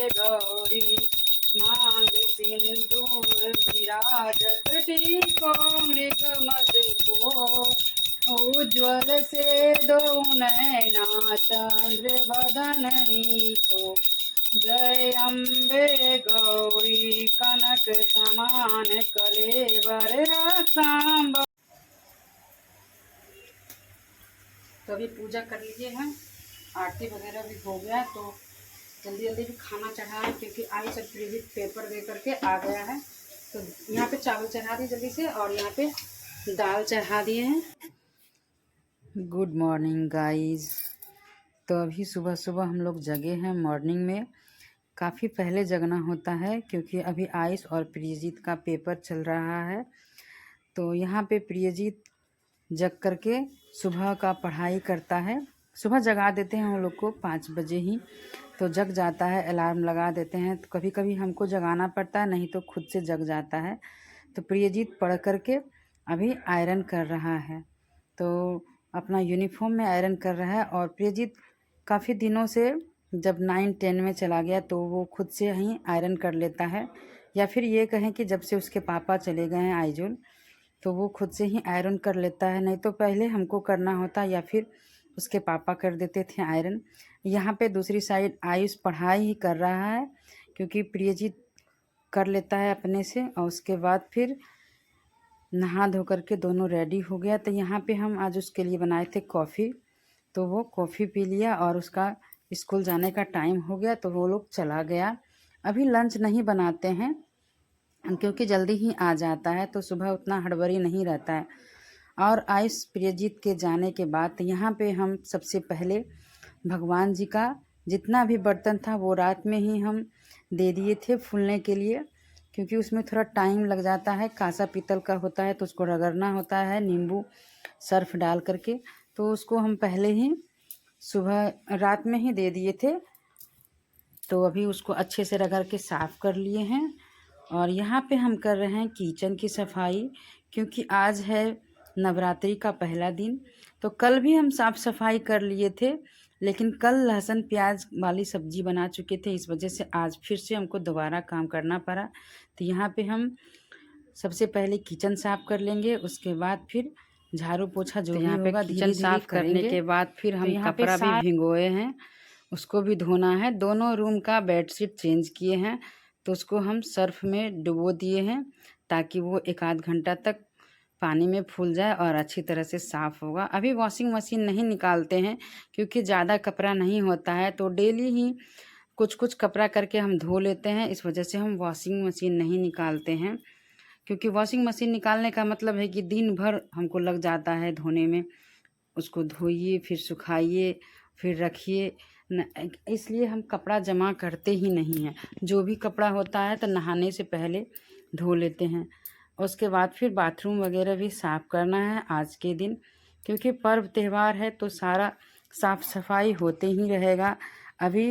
गौरी मांग सिंदूर विराजत टीको मृग मद को उज्ज्वल से दो नैना चंद्र बदन नीको जय अम्बे गौरी कनक समान कलेवर रसाम्ब। तो अभी पूजा कर लिए हैं, आरती वगैरह भी हो गया, तो जल्दी जल्दी भी खाना चढ़ाएं क्योंकि आई सब प्रीवियस पेपर दे करके आ गया है। तो यहाँ पे चावल चढ़ा दिए जल्दी से और यहाँ पे दाल चढ़ा दिए हैं। Good morning guys. तो अभी सुबह सुबह हम लोग जगे हैं। मॉर्निंग में काफ़ी पहले जगना होता है क्योंकि अभी आयुष और प्रियजीत का पेपर चल रहा है। तो यहाँ पे प्रियजीत जग करके सुबह का पढ़ाई करता है। सुबह जगा देते हैं हम लोग को 5 बजे ही, तो जग जाता है। अलार्म लगा देते हैं, तो कभी कभी हमको जगाना पड़ता है, नहीं तो खुद से जग जाता है। तो प्रियजीत पढ़ करके अभी आयरन कर रहा है, तो अपना यूनिफॉर्म में आयरन कर रहा है। और प्रियजीत काफ़ी दिनों से जब 9-10 में चला गया तो वो खुद से ही आयरन कर लेता है, या फिर ये कहें कि जब से उसके पापा चले गए हैं आइजुल, तो वो खुद से ही आयरन कर लेता है। नहीं तो पहले हमको करना होता या फिर उसके पापा कर देते थे आयरन। यहाँ पे दूसरी साइड आयुष पढ़ाई ही कर रहा है क्योंकि प्रियजीत कर लेता है अपने से। और उसके बाद फिर नहा धो करके दोनों रेडी हो गया। तो यहाँ पे हम आज उसके लिए बनाए थे कॉफ़ी, तो वो कॉफ़ी पी लिया और उसका स्कूल जाने का टाइम हो गया तो वो लोग चला गया। अभी लंच नहीं बनाते हैं क्योंकि जल्दी ही आ जाता है, तो सुबह उतना हड़बड़ी नहीं रहता है। और आयुष प्रियजीत के जाने के बाद यहाँ पे हम सबसे पहले भगवान जी का जितना भी बर्तन था वो रात में ही हम दे दिए थे फूलने के लिए, क्योंकि उसमें थोड़ा टाइम लग जाता है। कांसा पीतल का होता है तो उसको रगड़ना होता है नींबू सर्फ डाल करके, तो उसको हम पहले ही सुबह रात में ही दे दिए थे। तो अभी उसको अच्छे से रगड़ के साफ़ कर लिए हैं। और यहाँ पे हम कर रहे हैं किचन की सफाई, क्योंकि आज है नवरात्रि का पहला दिन। तो कल भी हम साफ़ सफाई कर लिए थे, लेकिन कल लहसुन प्याज वाली सब्जी बना चुके थे, इस वजह से आज फिर से हमको दोबारा काम करना पड़ा। तो यहाँ पे हम सबसे पहले किचन साफ़ कर लेंगे, उसके बाद फिर झाड़ू पोछा जो भी होगा किचन साफ़ करने के बाद फिर हम कपड़ा भी भिगोए हैं, उसको भी धोना है। दोनों रूम का बेडशीट चेंज किए हैं, तो उसको हम सर्फ में डुबो दिए हैं ताकि वो 1-8 घंटा तक पानी में फूल जाए और अच्छी तरह से साफ़ होगा। अभी वॉशिंग मशीन नहीं निकालते हैं क्योंकि ज़्यादा कपड़ा नहीं होता है, तो डेली ही कुछ कुछ कपड़ा करके हम धो लेते हैं। इस वजह से हम वॉशिंग मशीन नहीं निकालते हैं, क्योंकि वॉशिंग मशीन निकालने का मतलब है कि दिन भर हमको लग जाता है धोने में। उसको धोइए, फिर सुखाइए, फिर रखिए न, इसलिए हम कपड़ा जमा करते ही नहीं हैं। जो भी कपड़ा होता है तो नहाने से पहले धो लेते हैं। उसके बाद फिर बाथरूम वगैरह भी साफ़ करना है आज के दिन, क्योंकि पर्व त्यौहार है तो सारा साफ़ सफाई होते ही रहेगा। अभी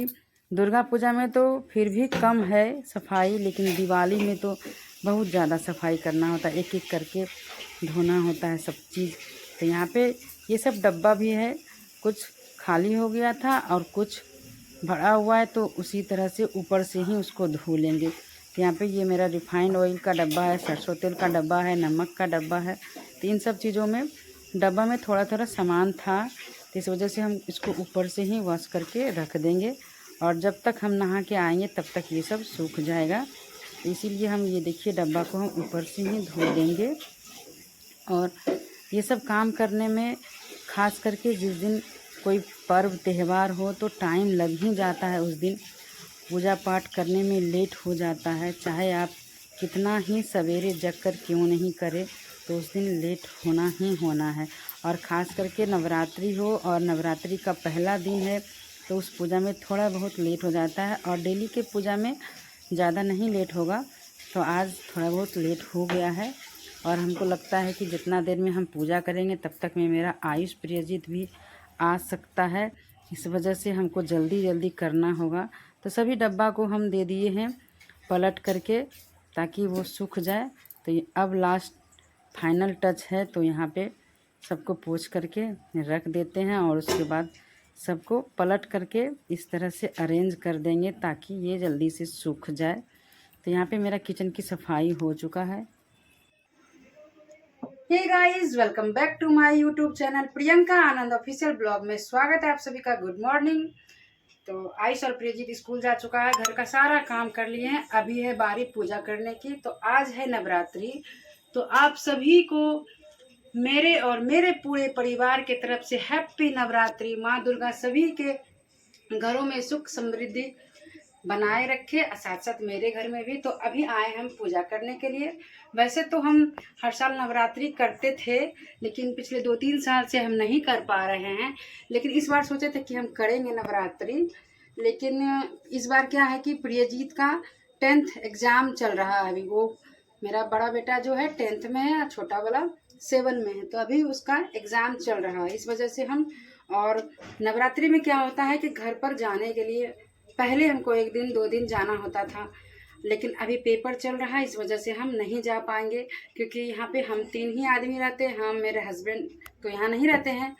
दुर्गा पूजा में तो फिर भी कम है सफाई, लेकिन दिवाली में तो बहुत ज़्यादा सफाई करना होता है, एक एक करके धोना होता है सब चीज़। तो यहाँ पे ये सब डब्बा भी है, कुछ खाली हो गया था और कुछ भरा हुआ है, तो उसी तरह से ऊपर से ही उसको धो लेंगे। तो यहाँ पे ये मेरा रिफाइंड ऑयल का डब्बा है, सरसों तेल का डब्बा है, नमक का डब्बा है। तो इन सब चीज़ों में डब्बा में थोड़ा थोड़ा सामान था, तो इस वजह से हम इसको ऊपर से ही वॉश करके रख देंगे और जब तक हम नहा के आएंगे तब तक ये सब सूख जाएगा। तो इसीलिए हम ये देखिए डब्बा को हम ऊपर से ही धो देंगे। और ये सब काम करने में ख़ास करके जिस दिन कोई पर्व त्यौहार हो तो टाइम लग ही जाता है। उस दिन पूजा पाठ करने में लेट हो जाता है, चाहे आप कितना ही सवेरे जग कर क्यों नहीं करें, तो उस दिन लेट होना ही होना है। और ख़ास करके नवरात्रि हो और नवरात्रि का पहला दिन है तो उस पूजा में थोड़ा बहुत लेट हो जाता है। और डेली के पूजा में ज़्यादा नहीं लेट होगा, तो आज थोड़ा बहुत लेट हो गया है। और हमको लगता है कि जितना देर में हम पूजा करेंगे तब तक में मेरा आयुष प्रियजीत भी आ सकता है, इस वजह से हमको जल्दी जल्दी करना होगा। तो सभी डब्बा को हम दे दिए हैं पलट करके ताकि वो सूख जाए। तो ये अब लास्ट फाइनल टच है, तो यहाँ पे सबको पोंछ करके रख देते हैं और उसके बाद सबको पलट करके इस तरह से अरेंज कर देंगे ताकि ये जल्दी से सूख जाए। तो यहाँ पे मेरा किचन की सफाई हो चुका है। Hey guys, welcome back to my YouTube channel Priyanka Anand official blog में स्वागत है आप सभी का। Good morning. तो आयुष और प्रियजीत स्कूल जा चुका है, घर का सारा काम कर लिए हैं, अभी है बारी पूजा करने की। तो आज है नवरात्रि, तो आप सभी को मेरे और मेरे पूरे परिवार के तरफ से हैप्पी नवरात्रि। माँ दुर्गा सभी के घरों में सुख समृद्धि बनाए रखे, साथ साथ मेरे घर में भी। तो अभी आए हम पूजा करने के लिए। वैसे तो हम हर साल नवरात्रि करते थे, लेकिन पिछले 2-3 साल से हम नहीं कर पा रहे हैं। लेकिन इस बार सोचे थे कि हम करेंगे नवरात्रि। लेकिन इस बार क्या है कि प्रियजीत का 10th एग्ज़ाम चल रहा है। अभी वो मेरा बड़ा बेटा जो है 10th में है और छोटा वाला 7 में है। तो अभी उसका एग्ज़ाम चल रहा है, इस वजह से हम। और नवरात्रि में क्या होता है कि घर पर जाने के लिए पहले हमको 1 दिन 2 दिन जाना होता था, लेकिन अभी पेपर चल रहा है, इस वजह से हम नहीं जा पाएंगे। क्योंकि यहाँ पे हम 3 ही आदमी रहते हैं। हम, मेरे हस्बैंड तो यहाँ नहीं रहते हैं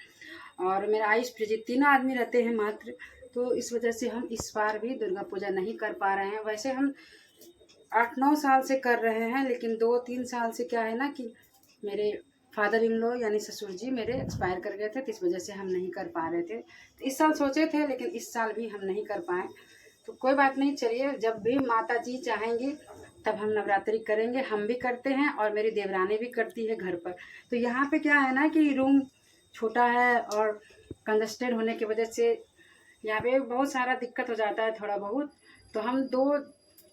और मेरा आयुष प्रियजीत 3 आदमी रहते हैं मात्र। तो इस वजह से हम इस बार भी दुर्गा पूजा नहीं कर पा रहे हैं। वैसे हम 8-9 साल से कर रहे हैं, लेकिन 2-3 साल से क्या है ना कि मेरे फादर इन लॉ यानी ससुर जी मेरे एक्सपायर कर गए थे, तो इस वजह से हम नहीं कर पा रहे थे। तो इस साल सोचे थे, लेकिन इस साल भी हम नहीं कर पाए। तो कोई बात नहीं, चलिए, जब भी माता जी चाहेंगी तब हम नवरात्रि करेंगे। हम भी करते हैं और मेरी देवरानी भी करती है घर पर। तो यहाँ पे क्या है ना कि रूम छोटा है और कंजस्टेड होने की वजह से यहाँ पे बहुत सारा दिक्कत हो जाता है थोड़ा बहुत। तो हम 2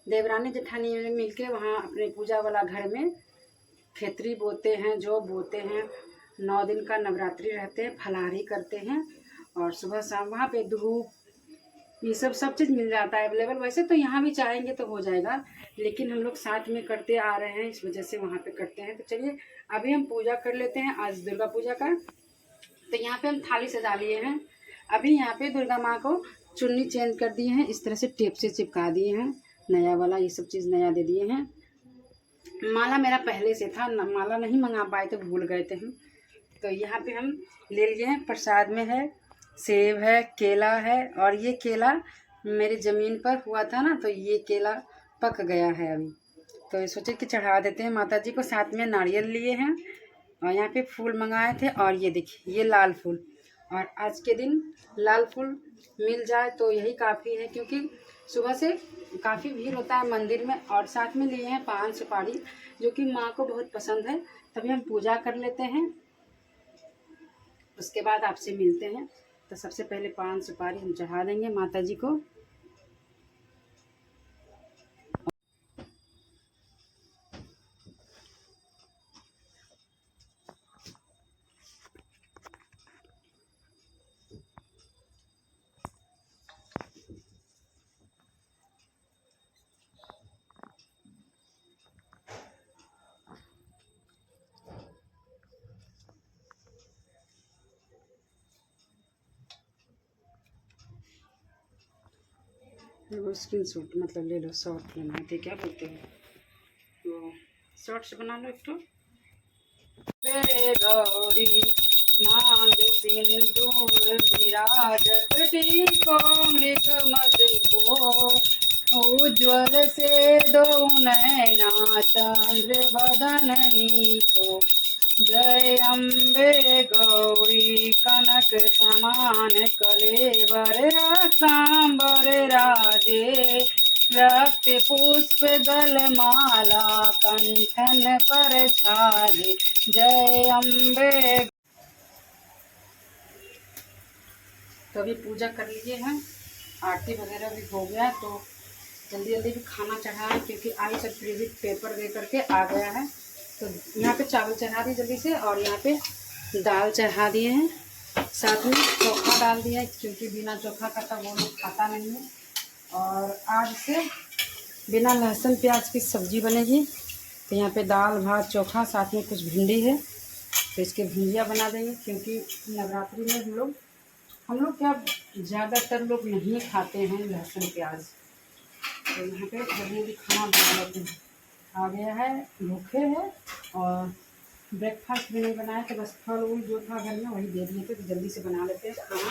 देवरानी जेठानी मिलके वहाँ अपने पूजा वाला घर में खेतरी बोते हैं, जो बोते हैं। 9 दिन का नवरात्रि रहते हैं, फलाहारी करते हैं और सुबह शाम वहाँ पे धूप ये सब चीज़ मिल जाता है अवेलेबल। वैसे तो यहाँ भी चाहेंगे तो हो जाएगा, लेकिन हम लोग साथ में करते आ रहे हैं, इस वजह से वहाँ पे करते हैं। तो चलिए अभी हम पूजा कर लेते हैं आज दुर्गा पूजा का। तो यहाँ पे हम थाली सजा लिए हैं। अभी यहाँ पे दुर्गा माँ को चुन्नी चेंज कर दिए हैं, इस तरह से टेप से चिपका दिए हैं, नया वाला ये सब चीज़ नया दे दिए हैं। माला मेरा पहले से था, माला नहीं मंगा पाए थे, भूल गए थे हम। तो यहाँ पे हम ले लिए हैं। प्रसाद में है सेब है, केला है, और ये केला मेरी ज़मीन पर हुआ था ना, तो ये केला पक गया है अभी। तो ये सोचे कि चढ़ा देते हैं माता जी को। साथ में नारियल लिए हैं और यहाँ पे फूल मंगाए थे, और ये देखिए ये लाल फूल। और आज के दिन लाल फूल मिल जाए तो यही काफ़ी है, क्योंकि सुबह से काफ़ी भीड़ होता है मंदिर में। और साथ में लिए हैं पान सुपारी, जो कि माँ को बहुत पसंद है। तभी हम पूजा कर लेते हैं, उसके बाद आपसे मिलते हैं। तो सबसे पहले पान सुपारी हम चढ़ा देंगे माता जी को। वो स्क्रीन शॉट मतलब ले लो, शॉर्ट लेना है, क्या बोलते हैं वो, शॉर्ट्स बना लो एक तो। गौरी मांग सिंदूर विराजत टीको मृग मद को, उज्ज्वल से दो नैना चंद्र बदन नीको। जय अम्बे गौरी कनक समान कलेवर रसांबर राजे, रक्त पुष्प दल माला कंठन पर छाजे। जय अम्बे। तो अभी पूजा कर लिए हैं, आरती वगैरह भी हो गया। तो जल्दी जल्दी भी खाना चढ़ाएं, क्योंकि आई सब प्रियजीत पेपर दे करके आ गया है। तो यहाँ पे चावल चढ़ा दिए जल्दी से, और यहाँ पे दाल चढ़ा दिए हैं, साथ में चोखा डाल दिया है, क्योंकि बिना चोखा का तो वो लोग खाता नहीं है। और आज से बिना लहसुन प्याज की सब्ज़ी बनेगी। तो यहाँ पे दाल भात चोखा, साथ में कुछ भिंडी है, तो इसके भुंजिया बना देंगे। क्योंकि नवरात्रि में हम लोग क्या ज़्यादातर लोग नहीं खाते हैं लहसुन प्याज। तो यहाँ पे जल्दी खाना बना लेते हैं। आ गया है, भूखे हैं और ब्रेकफास्ट भी नहीं बनाया, तो बस फल उल जो था घर में वही दे दिए थे। तो जल्दी से बना लेते हैं खाना,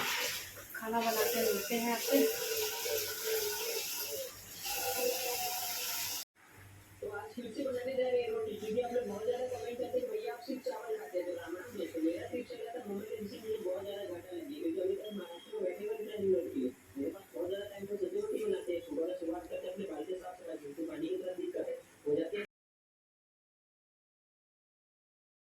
खाना बना के मिलते हैं आपसे। तो आज खिचड़ी बनाने जा रहे हैं रोटी, क्योंकि आप लोग